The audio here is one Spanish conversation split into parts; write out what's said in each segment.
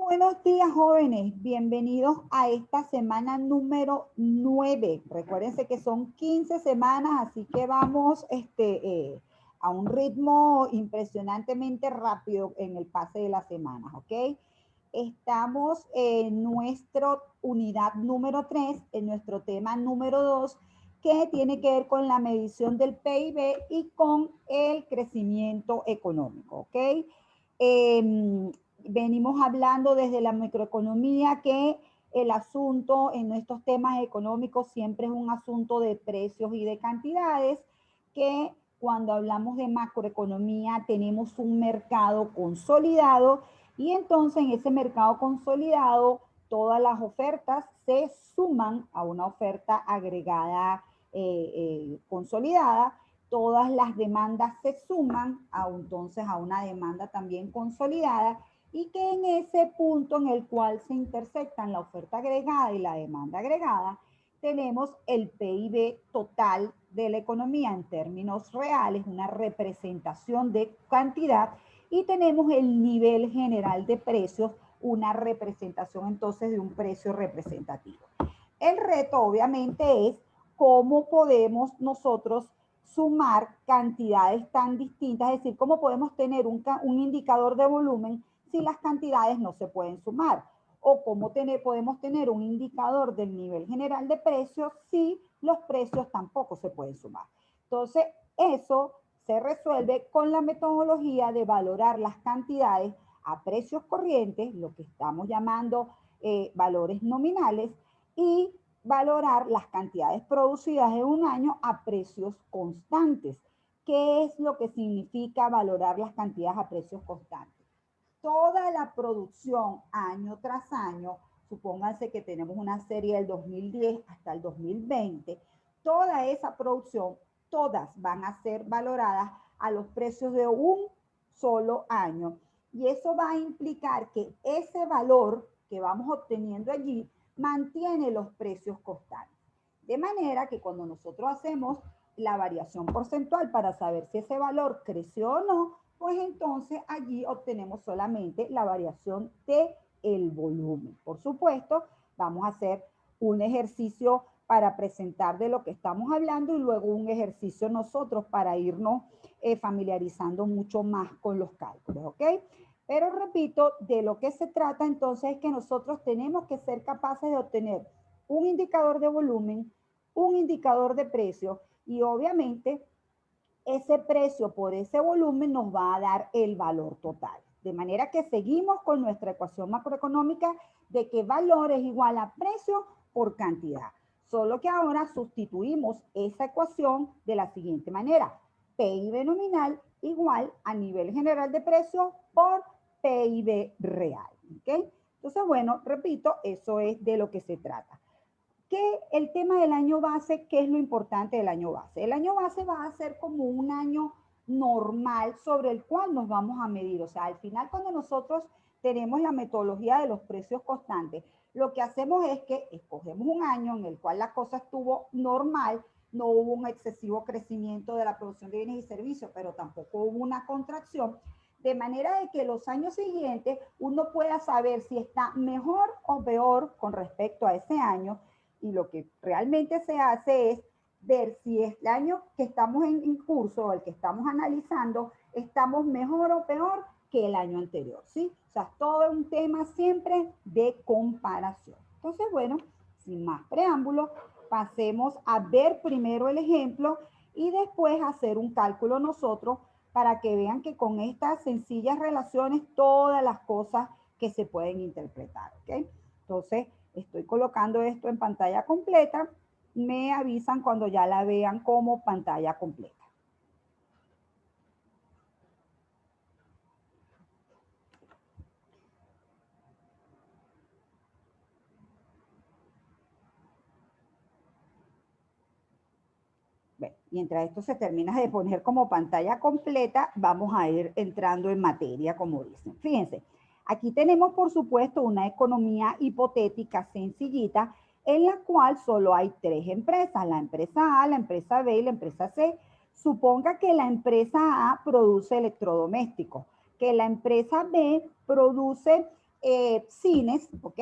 Buenos días, jóvenes. Bienvenidos a esta semana número 9. Recuérdense que son 15 semanas, así que vamos a un ritmo impresionantemente rápido en el pase de las semanas, ¿ok? Estamos en nuestra unidad número 3, en nuestro tema número 2, que tiene que ver con la medición del PIB y con el crecimiento económico, ¿ok? Venimos hablando desde la microeconomía que el asunto en estos temas económicos siempre es un asunto de precios y de cantidades, que cuando hablamos de macroeconomía tenemos un mercado consolidado y entonces en ese mercado consolidado todas las ofertas se suman a una oferta agregada consolidada, todas las demandas se suman entonces a una demanda también consolidada y que en ese punto en el cual se intersectan la oferta agregada y la demanda agregada, tenemos el PIB total de la economía en términos reales, una representación de cantidad, y tenemos el nivel general de precios, una representación entonces de un precio representativo. El reto obviamente es cómo podemos nosotros sumar cantidades tan distintas, es decir, cómo podemos tener un indicador de volumen si las cantidades no se pueden sumar, o cómo podemos tener un indicador del nivel general de precios si los precios tampoco se pueden sumar. Entonces, eso se resuelve con la metodología de valorar las cantidades a precios corrientes, lo que estamos llamando valores nominales, y valorar las cantidades producidas en un año a precios constantes. ¿Qué es lo que significa valorar las cantidades a precios constantes? Toda la producción año tras año, supónganse que tenemos una serie del 2010 hasta el 2020, toda esa producción, todas van a ser valoradas a los precios de un solo año. Y eso va a implicar que ese valor que vamos obteniendo allí mantiene los precios constantes. De manera que cuando nosotros hacemos la variación porcentual para saber si ese valor creció o no, pues entonces allí obtenemos solamente la variación del volumen. Por supuesto, vamos a hacer un ejercicio para presentar de lo que estamos hablando y luego un ejercicio nosotros para irnos familiarizando mucho más con los cálculos, ¿ok? Pero repito, de lo que se trata entonces es que nosotros tenemos que ser capaces de obtener un indicador de volumen, un indicador de precio y obviamente ese precio por ese volumen nos va a dar el valor total. De manera que seguimos con nuestra ecuación macroeconómica de que valor es igual a precio por cantidad. Solo que ahora sustituimos esa ecuación de la siguiente manera. PIB nominal igual a nivel general de precios por PIB real. ¿Okay? Entonces, bueno, repito, eso es de lo que se trata. ¿Qué el tema del año base? ¿Qué es lo importante del año base? El año base va a ser como un año normal sobre el cual nos vamos a medir. O sea, al final cuando nosotros tenemos la metodología de los precios constantes, lo que hacemos es que escogemos un año en el cual la cosa estuvo normal, no hubo un excesivo crecimiento de la producción de bienes y servicios, pero tampoco hubo una contracción, de manera de que los años siguientes uno pueda saber si está mejor o peor con respecto a ese año, y lo que realmente se hace es ver si el año que estamos en curso o el que estamos analizando estamos mejor o peor que el año anterior, ¿sí? O sea, todo es un tema siempre de comparación. Entonces, bueno, sin más preámbulos, pasemos a ver primero el ejemplo y después hacer un cálculo nosotros para que vean que con estas sencillas relaciones todas las cosas que se pueden interpretar, ¿ok? Entonces, estoy colocando esto en pantalla completa. Me avisan cuando ya la vean como pantalla completa. Bueno, mientras esto se termina de poner como pantalla completa, vamos a ir entrando en materia, como dicen. Fíjense, aquí tenemos, por supuesto, una economía hipotética sencillita en la cual solo hay tres empresas, la empresa A, la empresa B y la empresa C. Suponga que la empresa A produce electrodomésticos, que la empresa B produce cines, ¿ok?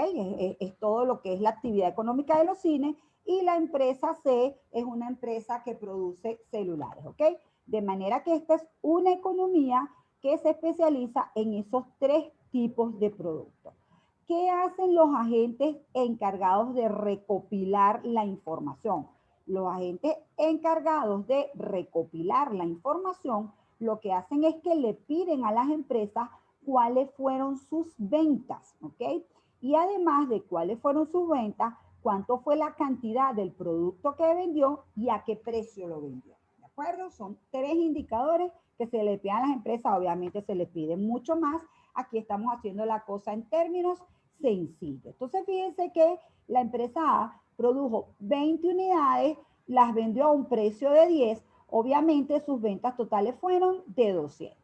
Es todo lo que es la actividad económica de los cines, y la empresa C es una empresa que produce celulares, ¿ok? De manera que esta es una economía que se especializa en esos tres tipos de productos. ¿Qué hacen los agentes encargados de recopilar la información? Los agentes encargados de recopilar la información lo que hacen es que le piden a las empresas cuáles fueron sus ventas, ¿ok? Y además de cuáles fueron sus ventas, cuánto fue la cantidad del producto que vendió y a qué precio lo vendió. ¿De acuerdo? Son tres indicadores que se le piden a las empresas. Obviamente se les pide mucho más. Aquí estamos haciendo la cosa en términos sencillos. Entonces, fíjense que la empresa A produjo 20 unidades, las vendió a un precio de 10. Obviamente sus ventas totales fueron de 200.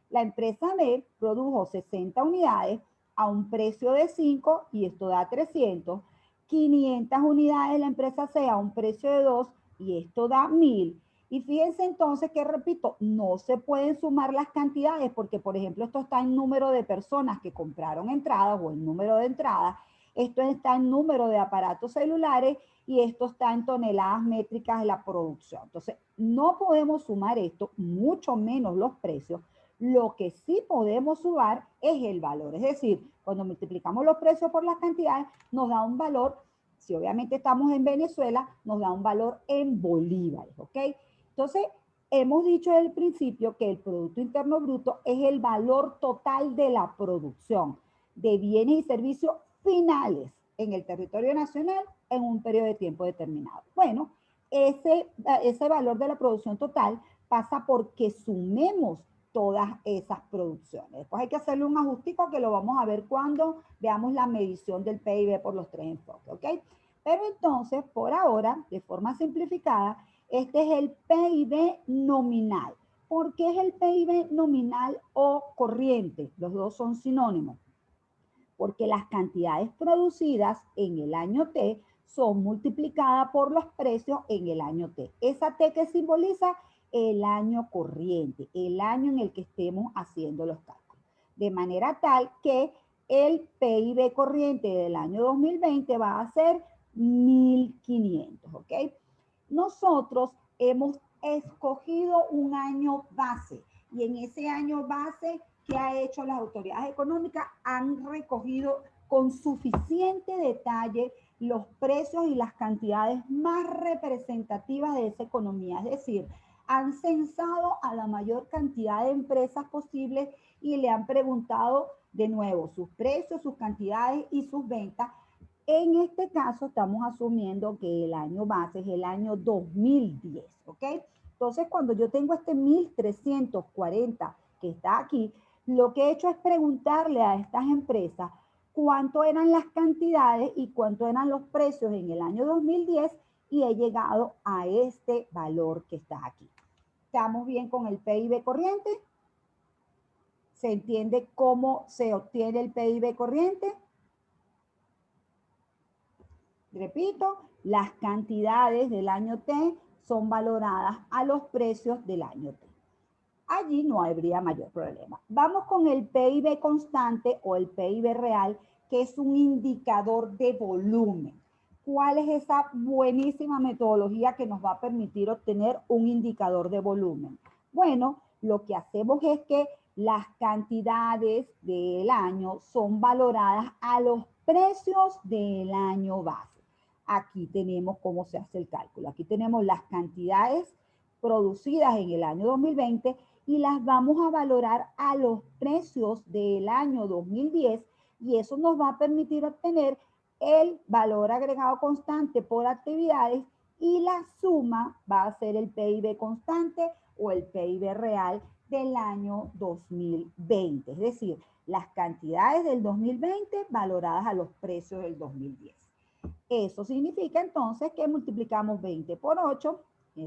La empresa B produjo 60 unidades a un precio de 5 y esto da 300. 500 unidades la empresa C a un precio de 2 y esto da 1000. Y fíjense entonces que, repito, no se pueden sumar las cantidades porque, por ejemplo, esto está en número de personas que compraron entradas o el número de entradas. Esto está en número de aparatos celulares y esto está en toneladas métricas de la producción. Entonces, no podemos sumar esto, mucho menos los precios. Lo que sí podemos sumar es el valor. Es decir, cuando multiplicamos los precios por las cantidades, nos da un valor, si obviamente estamos en Venezuela, nos da un valor en bolívares, ¿ok? Entonces, hemos dicho desde el principio que el Producto Interno Bruto es el valor total de la producción de bienes y servicios finales en el territorio nacional en un periodo de tiempo determinado. Bueno, ese valor de la producción total pasa porque sumemos todas esas producciones. Después hay que hacerle un ajustico que lo vamos a ver cuando veamos la medición del PIB por los tres enfoques, ¿ok? Pero entonces, por ahora, de forma simplificada, este es el PIB nominal. ¿Por qué es el PIB nominal o corriente? Los dos son sinónimos. Porque las cantidades producidas en el año T son multiplicadas por los precios en el año T. Esa T que simboliza el año corriente, el año en el que estemos haciendo los cálculos. De manera tal que el PIB corriente del año 2020 va a ser 1.500, ¿ok? Nosotros hemos escogido un año base y en ese año base que ha hecho las autoridades económicas han recogido con suficiente detalle los precios y las cantidades más representativas de esa economía. Es decir, han censado a la mayor cantidad de empresas posibles y le han preguntado de nuevo sus precios, sus cantidades y sus ventas. En este caso estamos asumiendo que el año base es el año 2010, ¿ok? Entonces, cuando yo tengo este 1.340 que está aquí, lo que he hecho es preguntarle a estas empresas cuánto eran las cantidades y cuánto eran los precios en el año 2010 y he llegado a este valor que está aquí. ¿Estamos bien con el PIB corriente? ¿Se entiende cómo se obtiene el PIB corriente? Repito, las cantidades del año T son valoradas a los precios del año T. Allí no habría mayor problema. Vamos con el PIB constante o el PIB real, que es un indicador de volumen. ¿Cuál es esa buenísima metodología que nos va a permitir obtener un indicador de volumen? Bueno, lo que hacemos es que las cantidades del año son valoradas a los precios del año base. Aquí tenemos cómo se hace el cálculo. Aquí tenemos las cantidades producidas en el año 2020 y las vamos a valorar a los precios del año 2010 y eso nos va a permitir obtener el valor agregado constante por actividades y la suma va a ser el PIB constante o el PIB real del año 2020. Es decir, las cantidades del 2020 valoradas a los precios del 2010. Eso significa entonces que multiplicamos 20 por 8,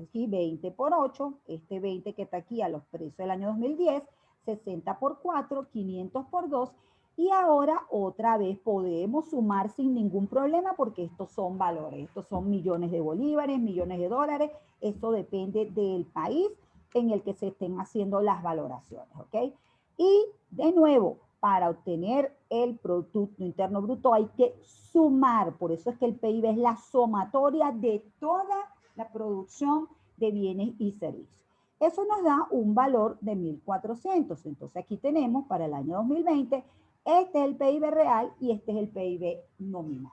aquí 20 por 8, este 20 que está aquí a los precios del año 2010, 60 por 4, 500 por 2, y ahora otra vez podemos sumar sin ningún problema porque estos son valores, estos son millones de bolívares, millones de dólares, eso depende del país en el que se estén haciendo las valoraciones, ¿ok? Y de nuevo, para obtener el Producto Interno Bruto hay que sumar. Por eso es que el PIB es la sumatoria de toda la producción de bienes y servicios. Eso nos da un valor de 1.400. Entonces aquí tenemos para el año 2020, este es el PIB real y este es el PIB nominal.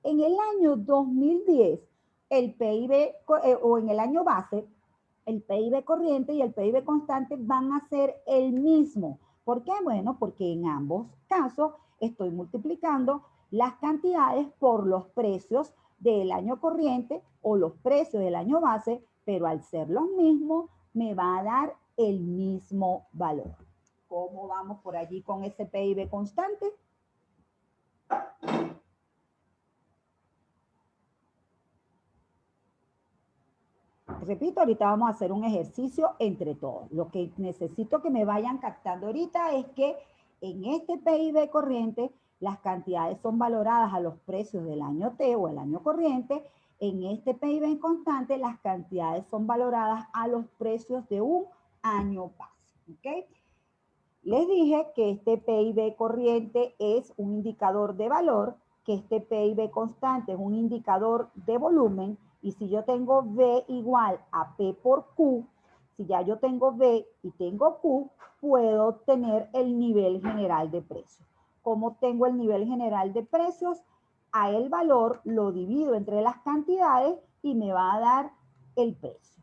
En el año 2010, el PIB, o en el año base, el PIB corriente y el PIB constante van a ser el mismo. ¿Por qué? Bueno, porque en ambos casos estoy multiplicando las cantidades por los precios del año corriente o los precios del año base, pero al ser los mismos, me va a dar el mismo valor. ¿Cómo vamos por allí con ese PIB constante? Repito, ahorita vamos a hacer un ejercicio entre todos. Lo que necesito que me vayan captando ahorita es que en este PIB corriente las cantidades son valoradas a los precios del año T o el año corriente. En este PIB constante las cantidades son valoradas a los precios de un año base. ¿Ok? Les dije que este PIB corriente es un indicador de valor, que este PIB constante es un indicador de volumen, y si yo tengo V igual a P por Q, si ya yo tengo V y tengo Q, puedo obtener el nivel general de precios. ¿Cómo tengo el nivel general de precios? A el valor lo divido entre las cantidades y me va a dar el precio.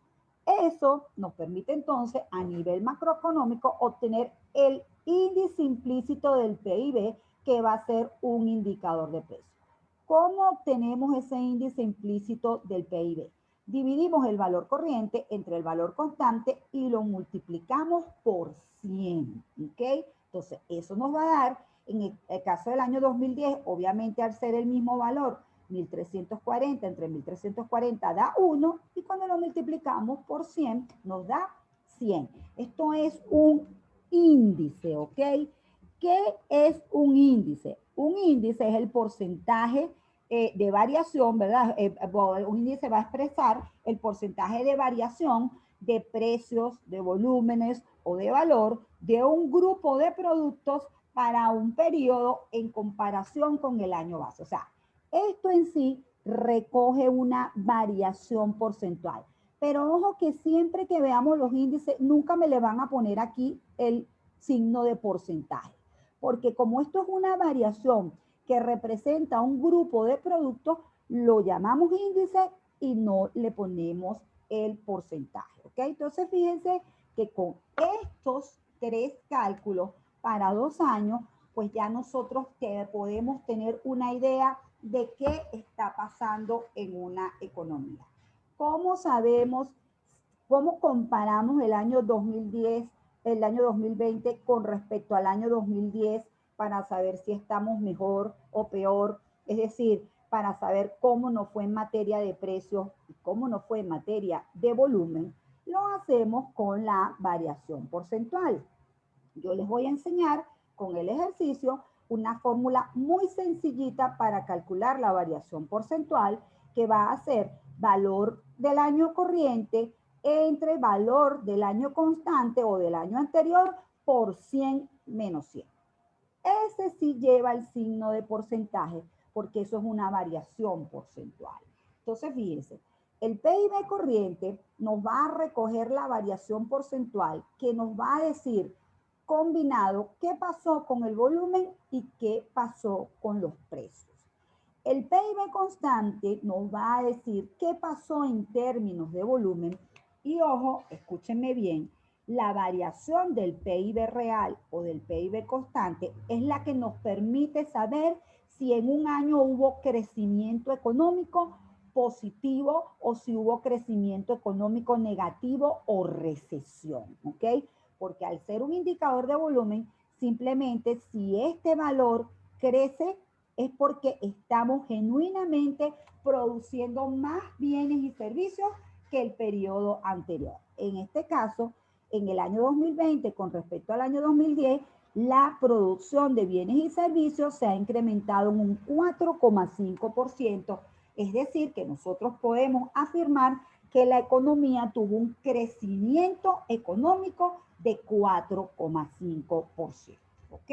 Eso nos permite entonces a nivel macroeconómico obtener el índice implícito del PIB, que va a ser un indicador de precio. ¿Cómo obtenemos ese índice implícito del PIB? Dividimos el valor corriente entre el valor constante y lo multiplicamos por 100. ¿Ok? Entonces, eso nos va a dar, en el caso del año 2010, obviamente al ser el mismo valor, 1.340 entre 1.340 da 1, y cuando lo multiplicamos por 100 nos da 100. Esto es un índice, ¿ok? ¿Qué es un índice? Un índice es el porcentaje de variación, ¿verdad? Un índice va a expresar el porcentaje de variación de precios, de volúmenes o de valor de un grupo de productos para un periodo en comparación con el año base. O sea, esto en sí recoge una variación porcentual. Pero ojo que siempre que veamos los índices, nunca me le van a poner aquí el signo de porcentaje. Porque como esto es una variación que representa un grupo de productos, lo llamamos índice y no le ponemos el porcentaje. ¿Ok? Entonces fíjense que con estos 3 cálculos para 2 años, pues ya nosotros podemos tener una idea de qué está pasando en una economía. ¿Cómo sabemos, cómo comparamos el año 2010, el año 2020 con respecto al año 2010 para saber si estamos mejor o peor? Es decir, para saber cómo nos fue en materia de precios y cómo nos fue en materia de volumen, lo hacemos con la variación porcentual. Yo les voy a enseñar con el ejercicio una fórmula muy sencillita para calcular la variación porcentual, que va a ser valor del año corriente entre valor del año constante o del año anterior por 100 menos 100. Ese sí lleva el signo de porcentaje, porque eso es una variación porcentual. Entonces, fíjense, el PIB corriente nos va a recoger la variación porcentual, que nos va a decir combinado qué pasó con el volumen y qué pasó con los precios. El PIB constante nos va a decir qué pasó en términos de volumen y, ojo, escúchenme bien, la variación del PIB real o del PIB constante es la que nos permite saber si en un año hubo crecimiento económico positivo o si hubo crecimiento económico negativo o recesión, ¿ok? Porque al ser un indicador de volumen, simplemente si este valor crece es porque estamos genuinamente produciendo más bienes y servicios que el periodo anterior. En este caso, en el año 2020 con respecto al año 2010, la producción de bienes y servicios se ha incrementado en un 4,5%. Es decir, que nosotros podemos afirmar que la economía tuvo un crecimiento económico de 4,5%. ¿Ok?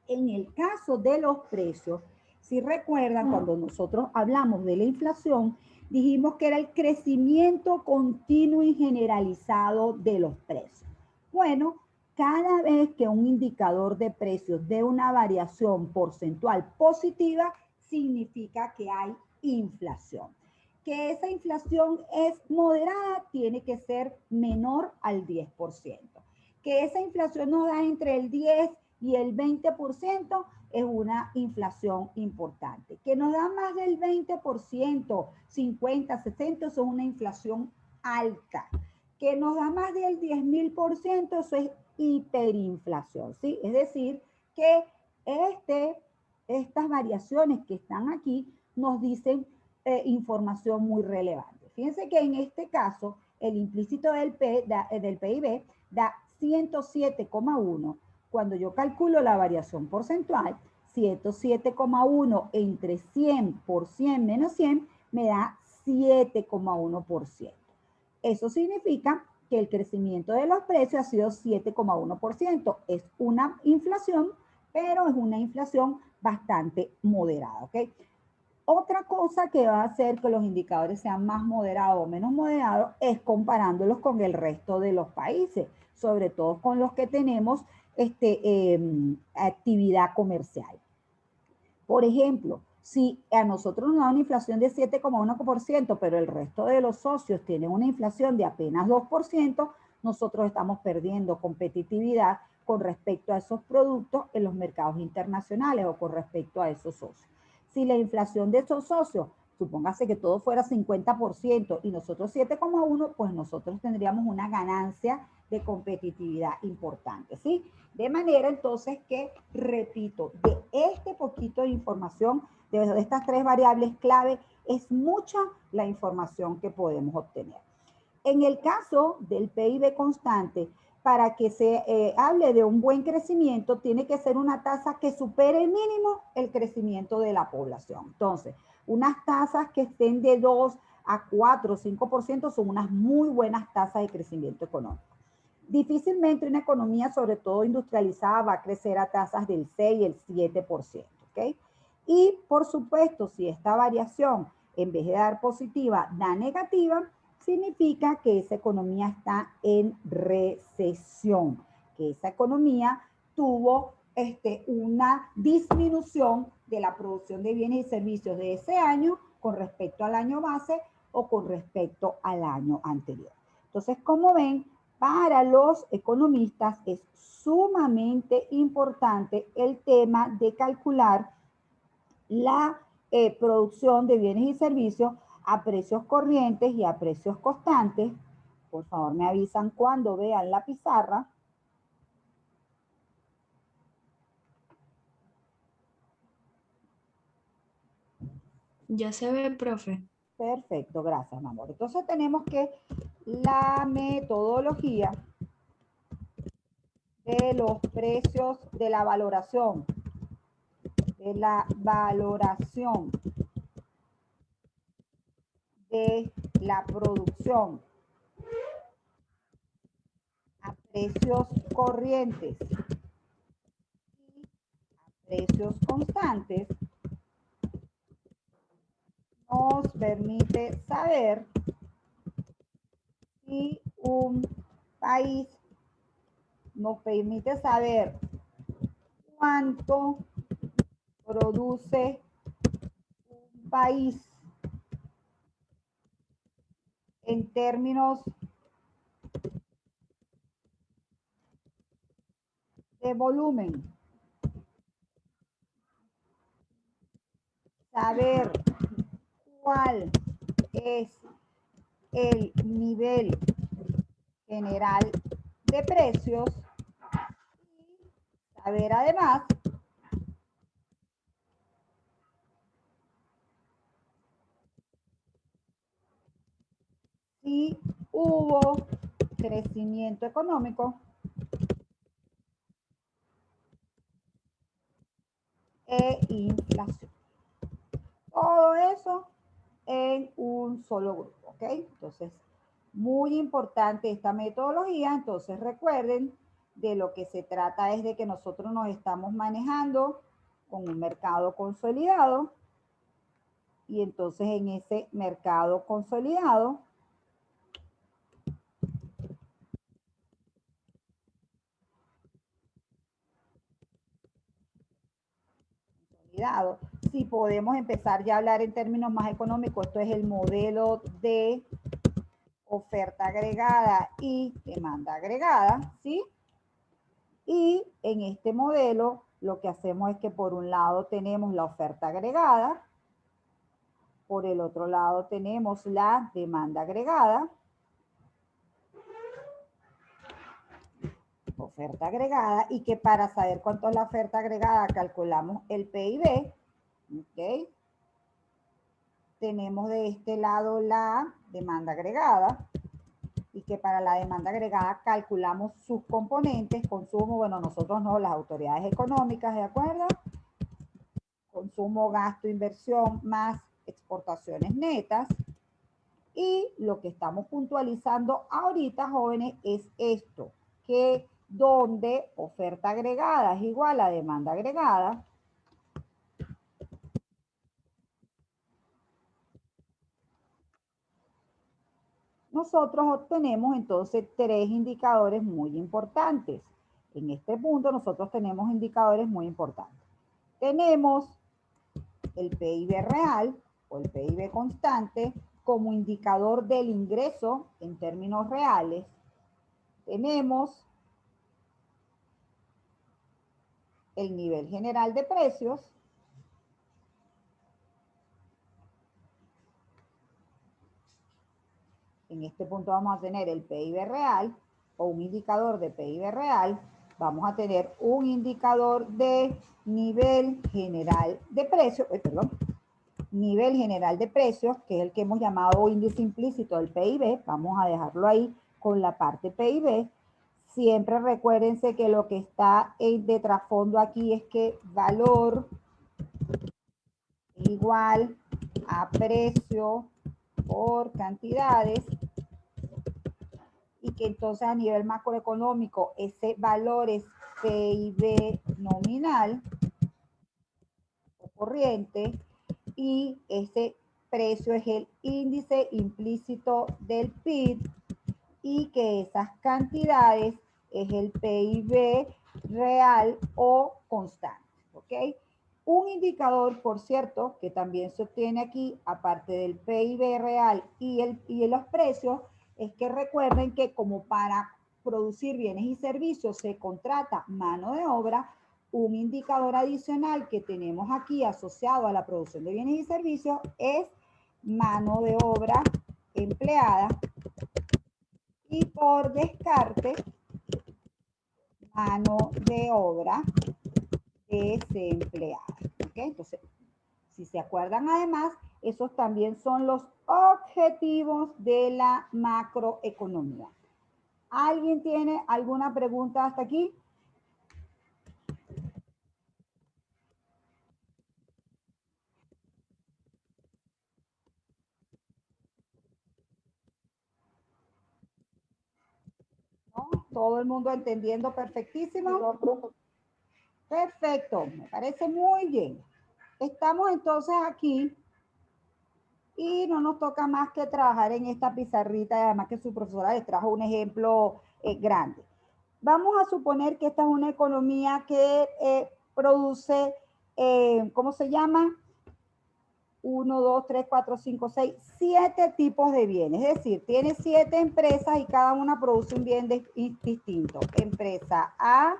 En el caso de los precios, si recuerdan, cuando nosotros hablamos de la inflación, dijimos que era el crecimiento continuo y generalizado de los precios. Bueno, cada vez que un indicador de precios dé una variación porcentual positiva, significa que hay inflación. Que esa inflación es moderada, tiene que ser menor al 10%. Que esa inflación nos da entre el 10 y el 20%, es una inflación importante. Que nos da más del 20%, 50, 60, eso es una inflación alta. Que nos da más del 10.000%, eso es hiperinflación, ¿sí? Es decir, que estas variaciones que están aquí nos dicen información muy relevante. Fíjense que en este caso, el implícito del PIB da 107,1. Cuando yo calculo la variación porcentual, 107,1 entre 100 por 100 menos 100 me da 7,1%. Eso significa que el crecimiento de los precios ha sido 7,1%. Es una inflación, pero es una inflación bastante moderada, ¿ok? Otra cosa que va a hacer que los indicadores sean más moderados o menos moderados es comparándolos con el resto de los países, sobre todo con los que tenemos actividad comercial. Por ejemplo, si a nosotros nos da una inflación de 7,1%, pero el resto de los socios tienen una inflación de apenas 2%, nosotros estamos perdiendo competitividad con respecto a esos productos en los mercados internacionales o con respecto a esos socios. Si la inflación de esos socios, supóngase que todo fuera 50% y nosotros 7,1%, pues nosotros tendríamos una ganancia de competitividad importante, ¿sí? De manera entonces que, repito, de este poquito de información, de estas tres variables clave, es mucha la información que podemos obtener. En el caso del PIB constante, para que se hable de un buen crecimiento, tiene que ser una tasa que supere el mínimo el crecimiento de la población. Entonces, unas tasas que estén de 2 a 4 o 5% son unas muy buenas tasas de crecimiento económico. Difícilmente una economía, sobre todo industrializada, va a crecer a tasas del 6 y el 7%, ¿ok? Y, por supuesto, si esta variación, en vez de dar positiva, da negativa, significa que esa economía está en recesión, que esa economía tuvo una disminución de la producción de bienes y servicios de ese año con respecto al año base o con respecto al año anterior. Entonces, como ven, para los economistas es sumamente importante el tema de calcular la producción de bienes y servicios a precios corrientes y a precios constantes. Por favor, me avisan cuando vean la pizarra. Ya se ve, profe. Perfecto, gracias, mi amor. Entonces tenemos que la metodología de los precios de la valoración de la producción a precios corrientes y a precios constantes nos permite saber si un país nos permite saber cuánto produce un país en términos de volumen, saber cuál es el nivel general de precios y saber además si hubo crecimiento económico e inflación. Todo eso en un solo grupo, ¿ok? Entonces, muy importante esta metodología. Entonces, recuerden de lo que se trata es de que nosotros nos estamos manejando con un mercado consolidado y entonces en ese mercado consolidado si podemos empezar ya a hablar en términos más económicos, esto es el modelo de oferta agregada y demanda agregada, ¿sí? Y en este modelo lo que hacemos es que por un lado tenemos la oferta agregada, por el otro lado tenemos la demanda agregada, oferta agregada, y que para saber cuánto es la oferta agregada calculamos el PIB, ¿ok? Tenemos de este lado la demanda agregada y que para la demanda agregada calculamos sus componentes, consumo, bueno, nosotros no, las autoridades económicas, ¿de acuerdo? Consumo, gasto, inversión, más exportaciones netas. Y lo que estamos puntualizando ahorita, jóvenes, es esto, que donde oferta agregada es igual a demanda agregada, nosotros obtenemos entonces tres indicadores muy importantes. En este punto nosotros tenemos indicadores muy importantes. Tenemos el PIB real o el PIB constante como indicador del ingreso en términos reales. Tenemos el nivel general de precios. En este punto vamos a tener el PIB real o un indicador de PIB real. Vamos a tener un indicador de nivel general de precios, nivel general de precios, que es el que hemos llamado índice implícito del PIB. Vamos a dejarlo ahí con la parte PIB. Siempre recuérdense que lo que está de trasfondo aquí es que valor igual a precio por cantidades y que entonces a nivel macroeconómico ese valor es PIB nominal o corriente y ese precio es el índice implícito del PIB y que esas cantidades es el PIB real o constante, ¿ok? Un indicador, por cierto, que también se obtiene aquí, aparte del PIB real y los precios, es que recuerden que como para producir bienes y servicios se contrata mano de obra, un indicador adicional que tenemos aquí asociado a la producción de bienes y servicios es mano de obra empleada y por descarte mano de obra desempleada. ¿Okay? Entonces, si se acuerdan además, esos también son los objetivos de la macroeconomía. ¿Alguien tiene alguna pregunta hasta aquí? ¿No? ¿Todo el mundo entendiendo perfectísimo? Perfecto, me parece muy bien. Estamos entonces aquí y no nos toca más que trabajar en esta pizarrita, y además que su profesora les trajo un ejemplo grande. Vamos a suponer que esta es una economía que produce, ¿cómo se llama? 1, 2, 3, 4, 5, 6, 7 tipos de bienes. Es decir, tiene 7 empresas y cada una produce un bien distinto. Empresa A,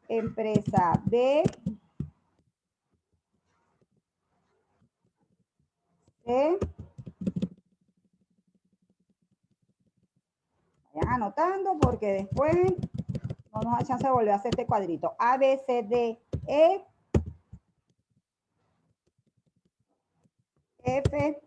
empresa B, C. Vayan anotando porque después no nos da chance de volver a hacer este cuadrito. A, B, C, D, E, F.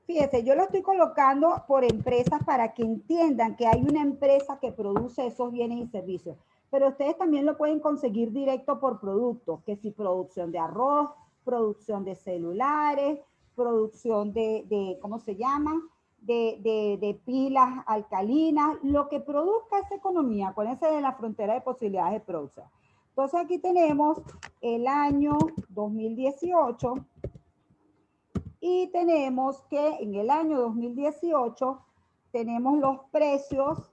Fíjese, yo lo estoy colocando por empresas para que entiendan que hay una empresa que produce esos bienes y servicios. Pero ustedes también lo pueden conseguir directo por productos, que si producción de arroz, producción de celulares, producción de ¿cómo se llama? de pilas alcalinas, lo que produzca esa economía, acuérdense de la frontera de posibilidades de producción. Entonces aquí tenemos el año 2018 y tenemos que en el año 2018 tenemos los precios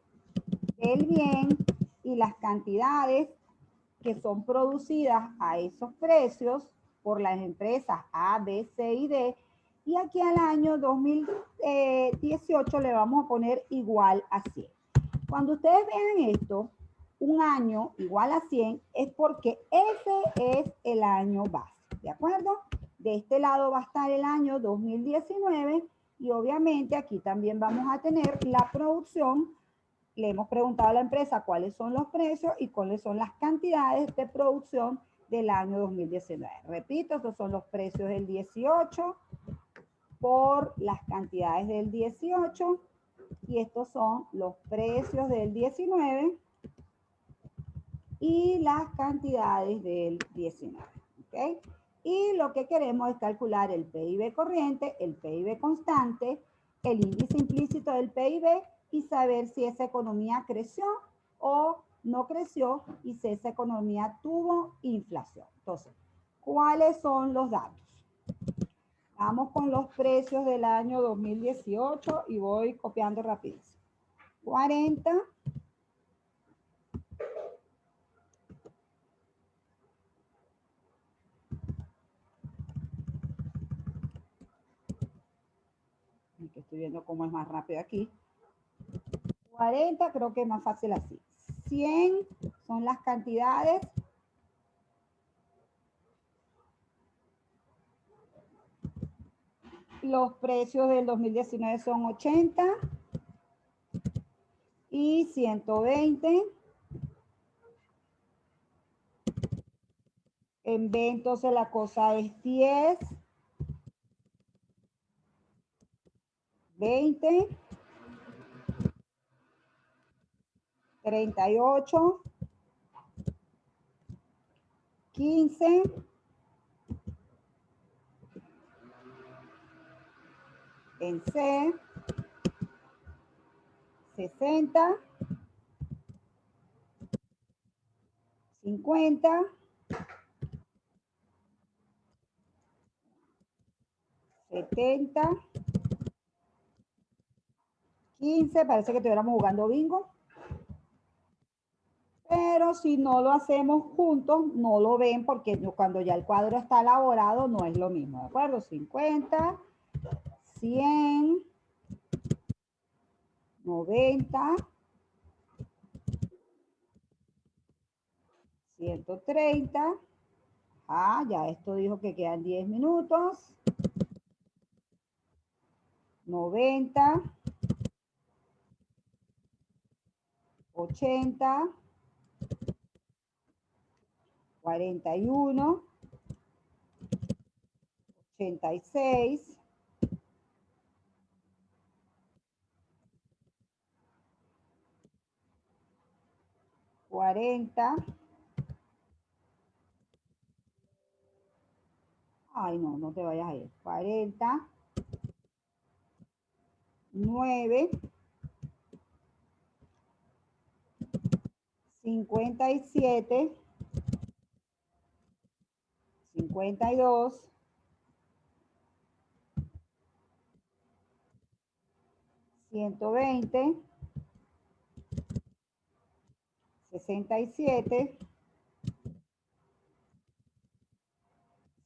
del bien y las cantidades que son producidas a esos precios por las empresas A, B, C y D. Y aquí al año 2018 le vamos a poner igual a 100. Cuando ustedes vean esto, un año igual a 100 es porque ese es el año base, ¿de acuerdo? De este lado va a estar el año 2019 y obviamente aquí también vamos a tener la producción. Le hemos preguntado a la empresa cuáles son los precios y cuáles son las cantidades de producción del año 2019. Repito, estos son los precios del 18 por las cantidades del 18 y estos son los precios del 19 y las cantidades del 19. ¿Okay? Y lo que queremos es calcular el PIB corriente, el PIB constante, el índice implícito del PIB y saber si esa economía creció o no creció y si esa economía tuvo inflación. Entonces, ¿cuáles son los datos? Vamos con los precios del año 2018 y voy copiando rapidísimo. 40. Que estoy viendo cómo es más rápido aquí. 40, creo que es más fácil así. 100 son las cantidades. Los precios del 2019 son 80 y 120. En B entonces la cosa es 10, 20, 38, 15, en C, 60, 50, 70, 15, parece que estuviéramos jugando bingo. Pero si no lo hacemos juntos, no lo ven porque cuando ya el cuadro está elaborado no es lo mismo, ¿de acuerdo? 50, 100, 90, 130. Ah, ya esto dijo que quedan 10 minutos. 90, 80, 41, 86, 40. Ay, no, no te vayas a ir. 40, 9, 57, 52, 120, 67,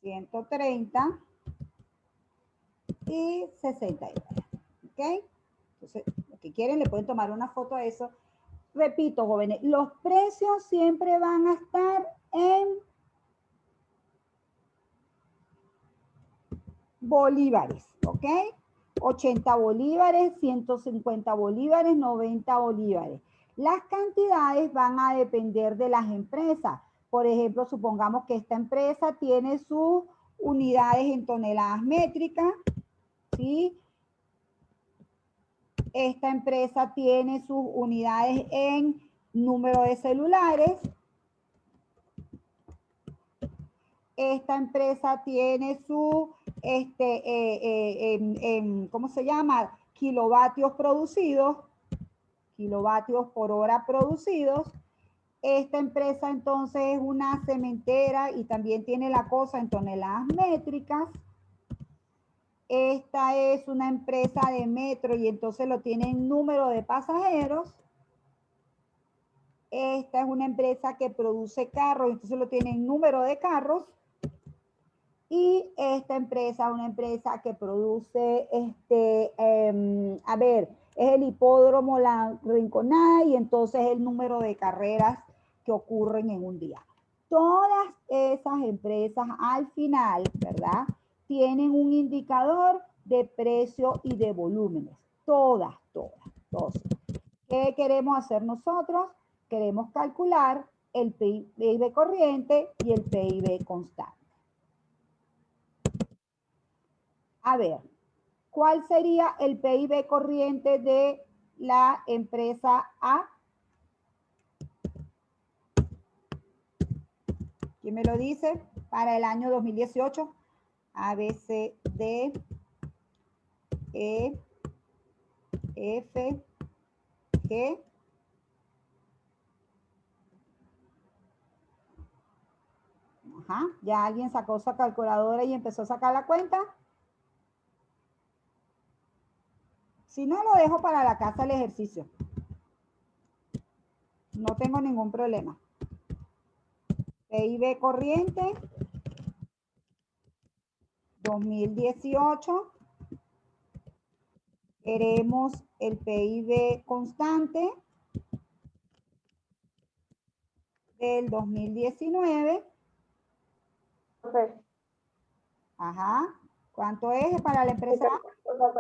130 y 69. ¿Ok? Entonces, lo que quieren, le pueden tomar una foto a eso. Repito, jóvenes, los precios siempre van a estar en bolívares, ¿ok? 80 bolívares, 150 bolívares, 90 bolívares. Las cantidades van a depender de las empresas. Por ejemplo, supongamos que esta empresa tiene sus unidades en toneladas métricas, ¿sí? Esta empresa tiene sus unidades en número de celulares. Esta empresa tiene su, ¿cómo se llama? kilovatios producidos, kilovatios por hora producidos. Esta empresa entonces es una cementera y también tiene la cosa en toneladas métricas. Esta es una empresa de metro y entonces lo tiene en número de pasajeros. Esta es una empresa que produce carros, entonces lo tiene en número de carros. Y esta empresa es una empresa que produce, a ver, es el hipódromo La Rinconada y entonces el número de carreras que ocurren en un día. Todas esas empresas al final, ¿verdad? Tienen un indicador de precio y de volúmenes. Todas. Entonces, ¿qué queremos hacer nosotros? Queremos calcular el PIB corriente y el PIB constante. A ver, ¿cuál sería el PIB corriente de la empresa A? ¿Quién me lo dice? Para el año 2018. A, B, C, D, E, F, G. Ajá, ¿ya alguien sacó su calculadora y empezó a sacar la cuenta? Si no, lo dejo para la casa el ejercicio. No tengo ningún problema. PIB corriente 2018. Queremos el PIB constante del 2019. Okay. Ajá. ¿Cuánto es para la empresa? O sea,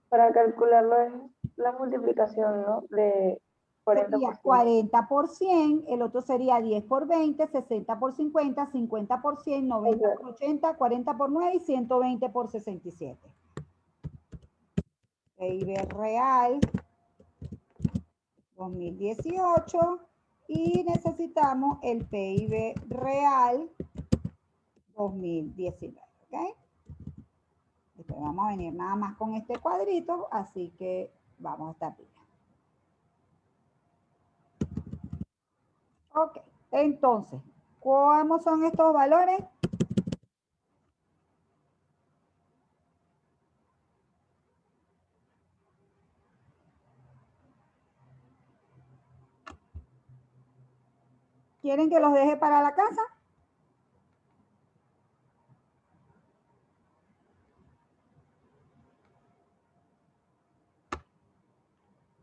para calcularlo es la multiplicación, ¿no? De 40%. Sería 40 por 100, el otro sería 10 por 20, 60 por 50, 50 por 100, 90 por 80, 40 por 9 y 120 por 67. PIB real 2018 y necesitamos el PIB real 2019, ¿ok? Después vamos a venir nada más con este cuadrito, así que vamos a estar bien. Ok, entonces, ¿cómo son estos valores? ¿Quieren que los deje para la casa?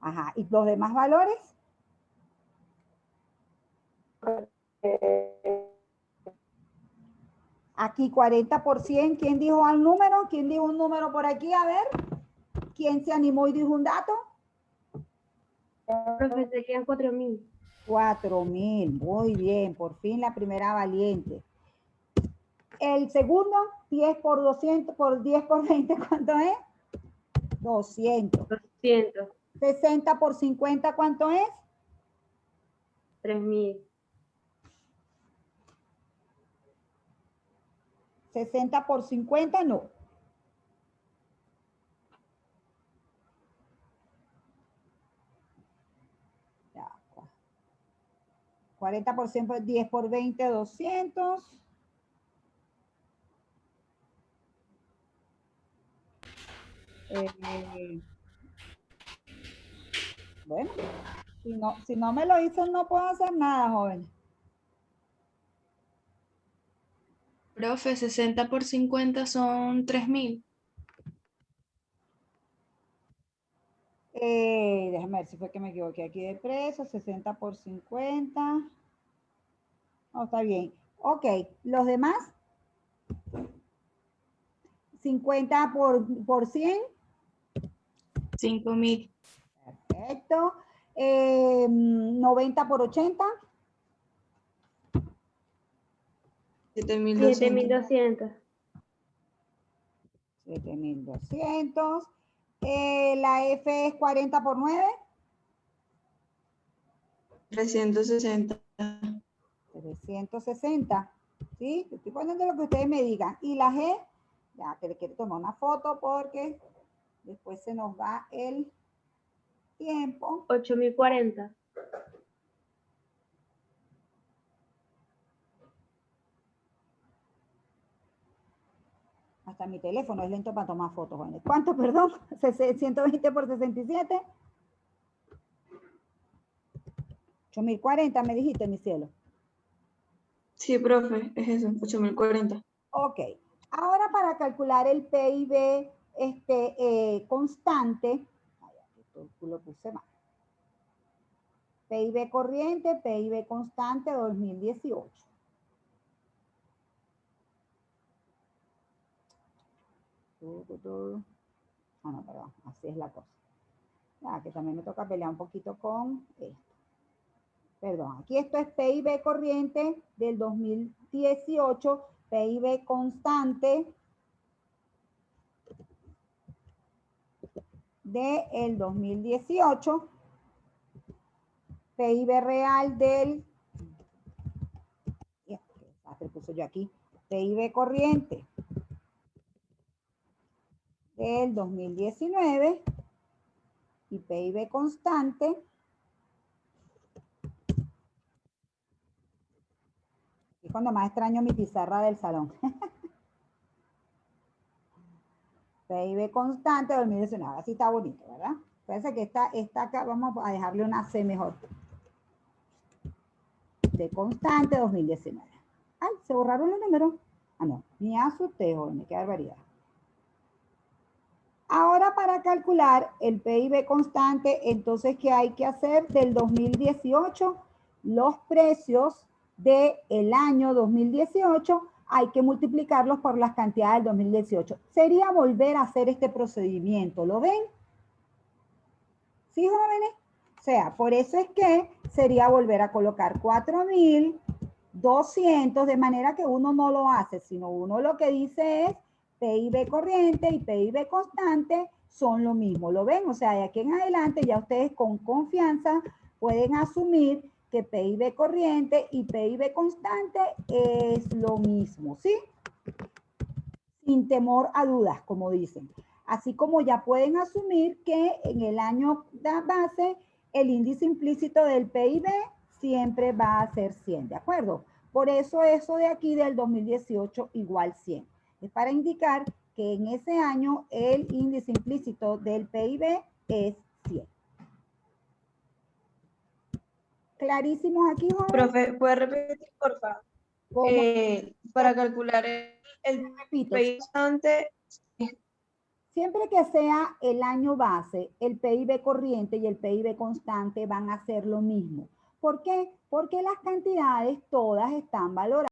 Ajá, ¿y los demás valores? Aquí 40%, ¿quién dijo al número? ¿Quién dijo un número por aquí? A ver, ¿quién se animó y dijo un dato? Profe, se quedan 4.000. 4.000, muy bien, por fin la primera valiente. El segundo, 10 por 200, por 10 por 20, ¿cuánto es? 200. 200. 60 por 50, ¿cuánto es? 3.000. 60 por 50, no. Ya, 40%, 10 por 20, 200. Bueno, si no me lo hizo, no puedo hacer nada, joven. Profe, 60 por 50 son 3.000. Déjame ver si fue que me equivoqué aquí de precio. 60 por 50. No, está bien. Ok, los demás. 50 por 100. 5.000. Perfecto. 90 por 80. 7.200. 7.200. 7.200. La F es 40 por 9. 360. 360. ¿Sí? Estoy poniendo lo que ustedes me digan. Y la G, ya que le quiero tomar una foto porque Después se nos va el tiempo. 8.040. Hasta mi teléfono es lento para tomar fotos, jóvenes. ¿Cuánto, perdón? 120 por 67. 8.040 me dijiste, mi cielo. Sí, profe, es eso, 8.040. Ok. Ahora para calcular el PIB constante, lo puse mal. PIB corriente, PIB constante 2018. Ah, no, perdón, así es la cosa. Ya, que también me toca pelear un poquito con esto. Perdón, aquí esto es PIB corriente del 2018, PIB constante del 2018, PIB real del, puse yo aquí, PIB corriente del 2019 y PIB constante y cuando más extraño mi pizarra del salón. PIB constante 2019, así está bonito, ¿verdad? Parece que esta acá vamos a dejarle una C mejor. De constante 2019. Ay, se borraron los números. Ah, no, ni asusté, joven, qué barbaridad. Ahora para calcular el PIB constante, entonces, ¿qué hay que hacer? Del 2018, los precios del año 2018 hay que multiplicarlos por las cantidades del 2018. Sería volver a hacer este procedimiento, ¿lo ven? ¿Sí, jóvenes? O sea, por eso es que sería volver a colocar 4.200, de manera que uno no lo hace, sino uno lo que dice es PIB corriente y PIB constante son lo mismo, ¿lo ven? O sea, de aquí en adelante ya ustedes con confianza pueden asumir que PIB corriente y PIB constante es lo mismo, ¿sí? Sin temor a dudas, como dicen. Así como ya pueden asumir que en el año de base el índice implícito del PIB siempre va a ser 100, ¿de acuerdo? Por eso eso de aquí del 2018 igual 100. Es para indicar que en ese año el índice implícito del PIB es 100. ¿Clarísimos aquí, jóvenes? Profe, ¿puede repetir, por favor? Para calcular el PIB constante. Siempre que sea el año base, el PIB corriente y el PIB constante van a ser lo mismo. ¿Por qué? Porque las cantidades todas están valoradas.